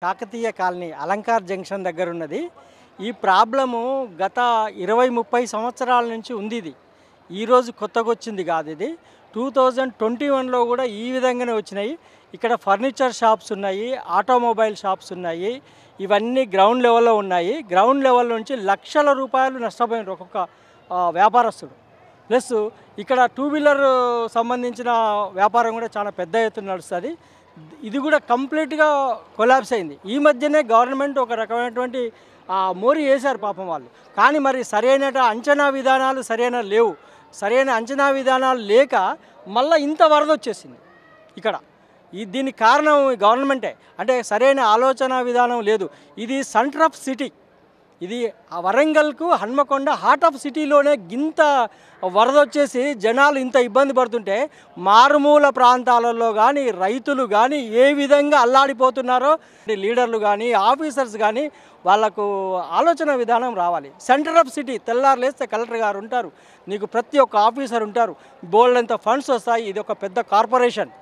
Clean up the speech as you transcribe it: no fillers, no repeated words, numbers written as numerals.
Kakatiya colony Alankar junction దగ్గర ఉన్నది. ఈ ప్రాబ్లము గత 20, 30 సంవత్సరాల నుంచి ఉంది ఇది. ఈరోజు కొత్తగొచ్చింది కాదు ఇది. 2021లో కూడా ఈ విధంగానే వచ్చినాయి. ఇక్కడ ఫర్నిచర్ షాప్స్ ఉన్నాయి, ఆటోమొబైల్ షాప్స్ ఉన్నాయి. ఇవన్నీ గ్రౌండ్ లెవెల్లో ఉన్నాయి. గ్రౌండ్ లెవెల్ నుంచి లక్షల రూపాయలు నష్టపోయినారు ఒక్కొక్క వ్యాపారస్తుడు. ప్లస్ ఇక్కడ టూ వీలర్ సంబంధించిన వ్యాపారం కూడా చాలా పెద్ద ఎత్తున నడుస్తుంది. ఇది కూడా కంప్లీట్గా కొలాప్స్ అయింది. ఈ మధ్యనే గవర్నమెంట్ ఒక రకమైనటువంటి మోరీ వేశారు పాపం వాళ్ళు. కానీ మరి సరైన అంచనా విధానాలు లేవు. సరైన అంచనా విధానాలు లేక మళ్ళీ ఇంత వరద వచ్చేసింది ఇక్కడ. దీనికి కారణం గవర్నమెంటే. అంటే సరైన ఆలోచన విధానం లేదు. ఇది సెంటర్ ఆఫ్ సిటీ. ఇది వరంగల్కు హన్మకొండ హార్ట్ ఆఫ్ సిటీలోనే గింత వరద వచ్చేసి జనాలు ఇంత ఇబ్బంది పడుతుంటే మారుమూల ప్రాంతాలలో కానీ రైతులు కానీ ఏ విధంగా అల్లాడిపోతున్నారో లీడర్లు కానీ ఆఫీసర్స్ కానీ వాళ్ళకు ఆలోచన విధానం రావాలి. సెంటర్ ఆఫ్ సిటీ తెల్లారు లేస్తే కలెక్టర్ గారు ఉంటారు, నీకు ప్రతి ఒక్క ఆఫీసర్ ఉంటారు, బోల్డంత ఫండ్స్ వస్తాయి. ఇది ఒక పెద్ద కార్పొరేషన్.